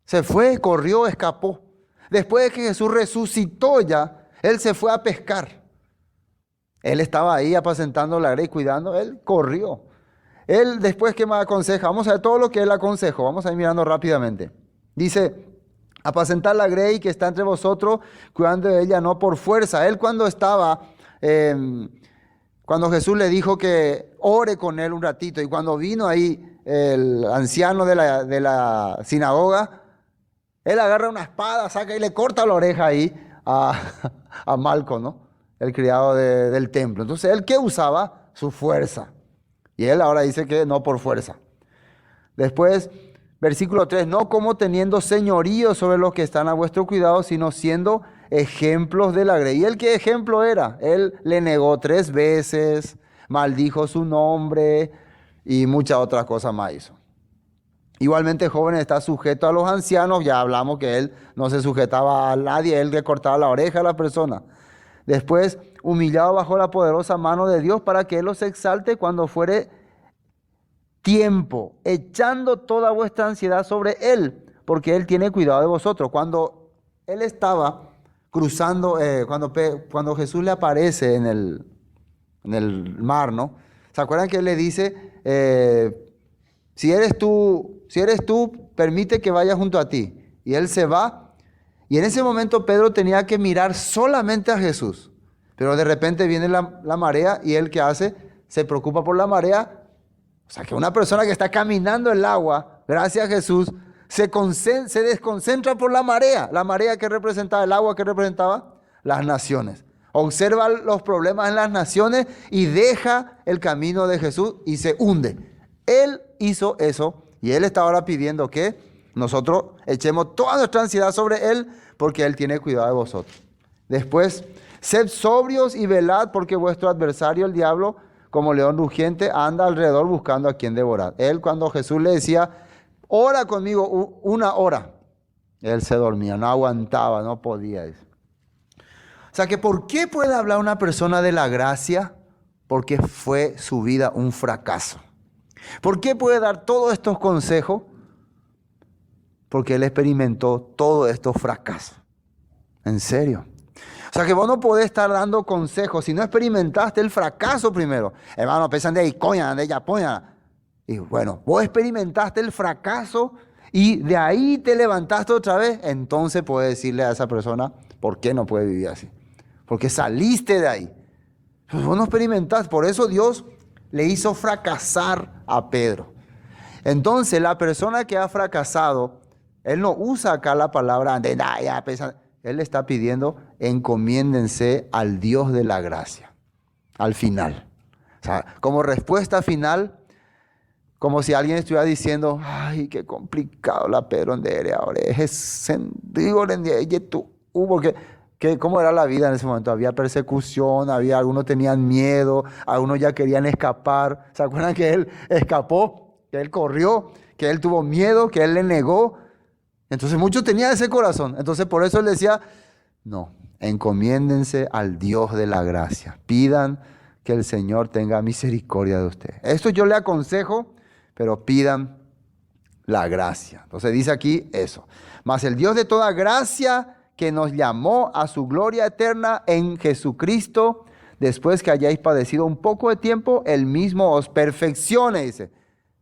Se fue, corrió, escapó. Después de que Jesús resucitó ya, él se fue a pescar. Él estaba ahí apacentando la grey, cuidando, él corrió. Él después, ¿qué más aconseja? Vamos a ver todo lo que él aconsejó, vamos a ir mirando rápidamente. Dice, apacentar la grey que está entre vosotros, cuidando de ella no por fuerza. Él cuando estaba, cuando Jesús le dijo que ore con él un ratito, y cuando vino ahí el anciano de la sinagoga, él agarra una espada, saca y le corta la oreja ahí a Malco, ¿no? El criado del templo. Entonces, ¿él qué usaba? Su fuerza. Y él ahora dice que no por fuerza. Después, versículo 3, no como teniendo señorío sobre los que están a vuestro cuidado, sino siendo ejemplos de la grey. ¿Y él qué ejemplo era? Él le negó 3 veces, maldijo su nombre y muchas otras cosas más hizo. Igualmente, jóvenes, está sujeto a los ancianos. Ya hablamos que él no se sujetaba a nadie, él le cortaba la oreja a la persona. Después, humillado bajo la poderosa mano de Dios para que Él los exalte cuando fuere tiempo, echando toda vuestra ansiedad sobre Él, porque Él tiene cuidado de vosotros. Cuando Él estaba cruzando, cuando Jesús le aparece en el mar, ¿no? ¿Se acuerdan que Él le dice, si eres tú, permite que vaya junto a ti? Y Él se va Y en ese momento Pedro tenía que mirar solamente a Jesús. Pero de repente viene la marea y él, ¿qué hace? Se preocupa por la marea. O sea, que una persona que está caminando el agua, gracias a Jesús, se desconcentra por la marea. La marea que representaba, el agua que representaba las naciones. Observa los problemas en las naciones y deja el camino de Jesús y se hunde. Él hizo eso y él está ahora pidiendo que nosotros echemos toda nuestra ansiedad sobre él porque él tiene cuidado de vosotros. Después, sed sobrios y velad porque vuestro adversario, el diablo, como león rugiente, anda alrededor buscando a quien devorar. Él, cuando Jesús le decía, ora conmigo una hora, él se dormía, no aguantaba, no podía. O sea que ¿por qué puede hablar una persona de la gracia? Porque fue su vida un fracaso. ¿Por qué puede dar todos estos consejos? Porque él experimentó todos estos fracasos. En serio. O sea que vos no podés estar dando consejos si no experimentaste el fracaso primero. Hermano, pesan de ahí, coña, de ella, poña. Y bueno, vos experimentaste el fracaso y de ahí te levantaste otra vez. Entonces puedes decirle a esa persona, ¿por qué no puede vivir así? Porque saliste de ahí. Pues vos no experimentaste. Por eso Dios le hizo fracasar a Pedro. Entonces la persona que ha fracasado, él no usa acá la palabra de ya, pesan. Él está pidiendo, encomiéndense al Dios de la gracia, al final. O sea, como respuesta final, como si alguien estuviera diciendo, ay, qué complicado la Pedro de ahora. Porque, ¿cómo era la vida en ese momento? Había persecución, algunos tenían miedo, algunos ya querían escapar. ¿Se acuerdan que él escapó, que él corrió, que él tuvo miedo, que él le negó? Entonces muchos tenían ese corazón. Entonces por eso él decía, no, encomiéndense al Dios de la gracia. Pidan que el Señor tenga misericordia de ustedes. Esto yo le aconsejo, pero pidan la gracia. Entonces dice aquí eso. Mas el Dios de toda gracia que nos llamó a su gloria eterna en Jesucristo, después que hayáis padecido un poco de tiempo, Él mismo os perfeccione, dice.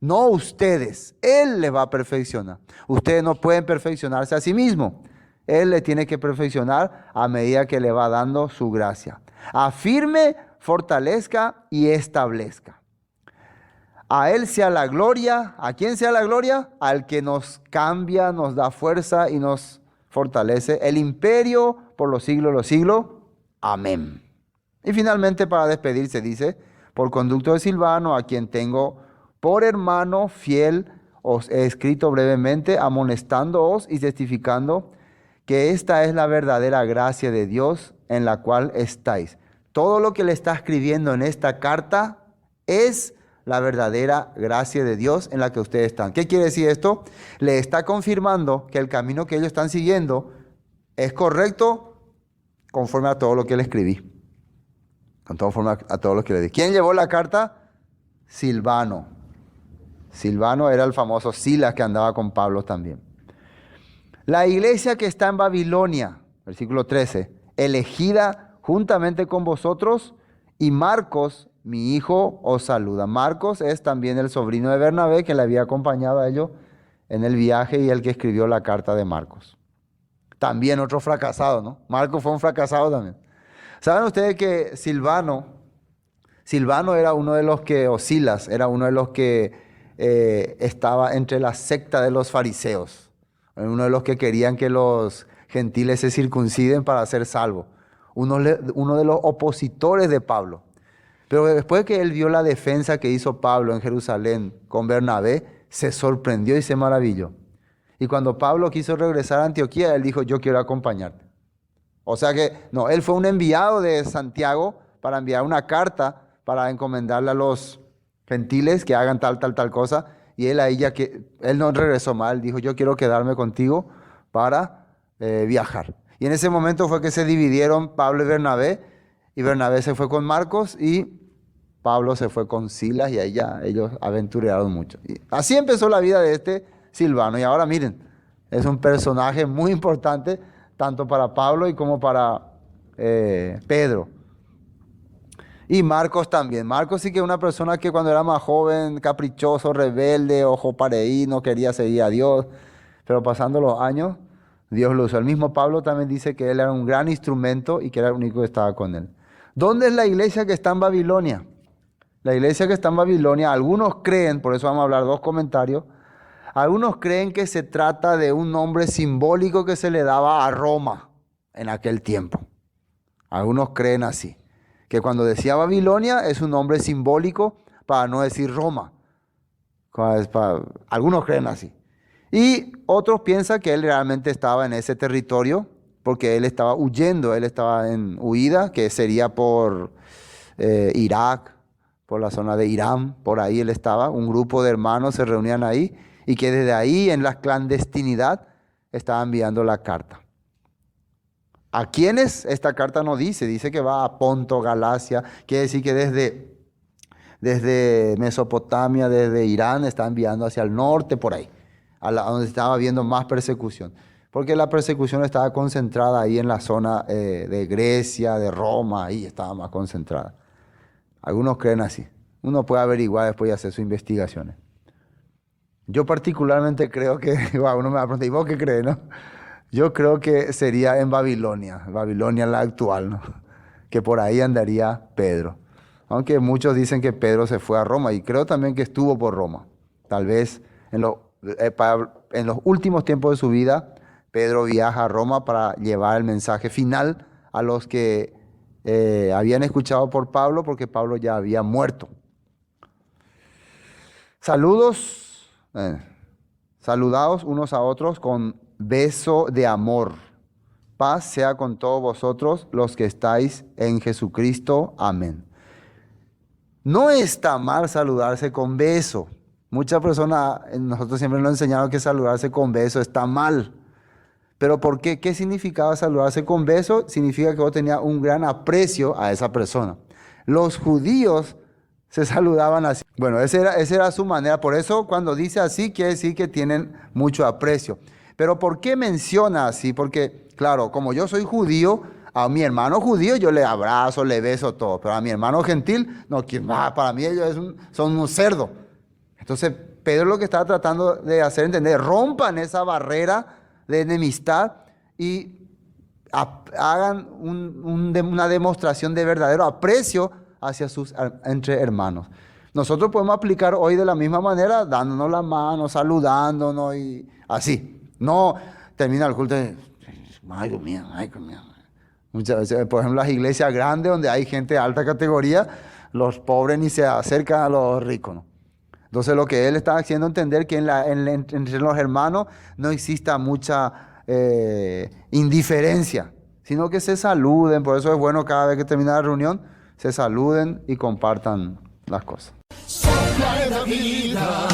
No ustedes, Él les va a perfeccionar. Ustedes no pueden perfeccionarse a sí mismos. Él le tiene que perfeccionar a medida que le va dando su gracia. Afirme, fortalezca y establezca. A Él sea la gloria. ¿A quién sea la gloria? Al que nos cambia, nos da fuerza y nos fortalece. El imperio por los siglos de los siglos. Amén. Y finalmente, para despedirse, dice, por conducto de Silvano, a quien tengo por hermano fiel, os he escrito brevemente, amonestándoos y testificando que esta es la verdadera gracia de Dios en la cual estáis. Todo lo que le está escribiendo en esta carta es la verdadera gracia de Dios en la que ustedes están. ¿Qué quiere decir esto? Le está confirmando que el camino que ellos están siguiendo es correcto conforme a todo lo que le escribí. Conforme a todo lo que le di. ¿Quién llevó la carta? Silvano. Silvano era el famoso Silas que andaba con Pablo también. La iglesia que está en Babilonia, versículo 13, elegida juntamente con vosotros, y Marcos, mi hijo, os saluda. Marcos es también el sobrino de Bernabé, que le había acompañado a ellos en el viaje y el que escribió la carta de Marcos. También otro fracasado, ¿no? Marcos fue un fracasado también. ¿Saben ustedes que Silvano era uno de los que, o Silas, era uno de los que estaba entre la secta de los fariseos, uno de los que querían que los gentiles se circunciden para ser salvos, uno de los opositores de Pablo. Pero después que él vio la defensa que hizo Pablo en Jerusalén con Bernabé, se sorprendió y se maravilló. Y cuando Pablo quiso regresar a Antioquía, él dijo, yo quiero acompañarte. O sea que, no, él fue un enviado de Santiago para enviar una carta para encomendarle a los gentiles que hagan tal cosa, y él ahí él no regresó mal, dijo, yo quiero quedarme contigo para viajar. Y en ese momento fue que se dividieron Pablo y Bernabé se fue con Marcos, y Pablo se fue con Silas, y ahí ya ellos aventuraron mucho. Y así empezó la vida de este Silvano, y ahora miren, es un personaje muy importante, tanto para Pablo y como para Pedro. Y Marcos también. Marcos sí que es una persona que cuando era más joven, caprichoso, rebelde, ojo pareí, no quería seguir a Dios. Pero pasando los años, Dios lo usó. El mismo Pablo también dice que él era un gran instrumento y que era el único que estaba con él. ¿Dónde es la iglesia que está en Babilonia? La iglesia que está en Babilonia, algunos creen, por eso vamos a hablar dos comentarios, algunos creen que se trata de un nombre simbólico que se le daba a Roma en aquel tiempo. Algunos creen así, que cuando decía Babilonia es un nombre simbólico para no decir Roma. Algunos creen así. Y otros piensan que él realmente estaba en ese territorio porque él estaba huyendo, él estaba en huida, que sería por Irak, por la zona de Irán, por ahí él estaba. Un grupo de hermanos se reunían ahí y que desde ahí en la clandestinidad estaba enviando la carta. ¿A quiénes? Esta carta no dice, dice que va a Ponto, Galacia, quiere decir que desde Mesopotamia, desde Irán, está enviando hacia el norte, por ahí, donde estaba habiendo más persecución. Porque la persecución estaba concentrada ahí en la zona de Grecia, de Roma, ahí estaba más concentrada. Algunos creen así. Uno puede averiguar después y hacer sus investigaciones. Yo particularmente creo que, uno me va a preguntar, ¿y vos qué crees, no? Yo creo que sería en Babilonia la actual, ¿no? Que por ahí andaría Pedro. Aunque muchos dicen que Pedro se fue a Roma y creo también que estuvo por Roma. Tal vez en los últimos tiempos de su vida, Pedro viaja a Roma para llevar el mensaje final a los que habían escuchado por Pablo, porque Pablo ya había muerto. Saludos, saludaos unos a otros con beso de amor. Paz sea con todos vosotros los que estáis en Jesucristo. Amén. No está mal saludarse con beso. Muchas personas, nosotros siempre nos enseñaron que saludarse con beso está mal. Pero ¿por qué? ¿Qué significaba saludarse con beso? Significa que vos tenías un gran aprecio a esa persona. Los judíos se saludaban así. Bueno, esa era su manera. Por eso cuando dice así, quiere decir que tienen mucho aprecio. Pero ¿por qué menciona así? Porque, claro, como yo soy judío, a mi hermano judío yo le abrazo, le beso todo. Pero a mi hermano gentil, no, para mí ellos son un cerdo. Entonces, Pedro lo que estaba tratando de hacer entender, rompan esa barrera de enemistad y hagan una demostración de verdadero aprecio hacia entre hermanos. Nosotros podemos aplicar hoy de la misma manera, dándonos la mano, saludándonos y así. No termina el culto y, ay, Dios mío, ay, Dios mío. Muchas veces, por ejemplo, las iglesias grandes donde hay gente de alta categoría, los pobres ni se acercan a los ricos, ¿no? Entonces lo que él está haciendo entender que entre los hermanos no exista mucha indiferencia, sino que se saluden. Por eso es bueno cada vez que termina la reunión, se saluden y compartan las cosas. Sopla en la vida.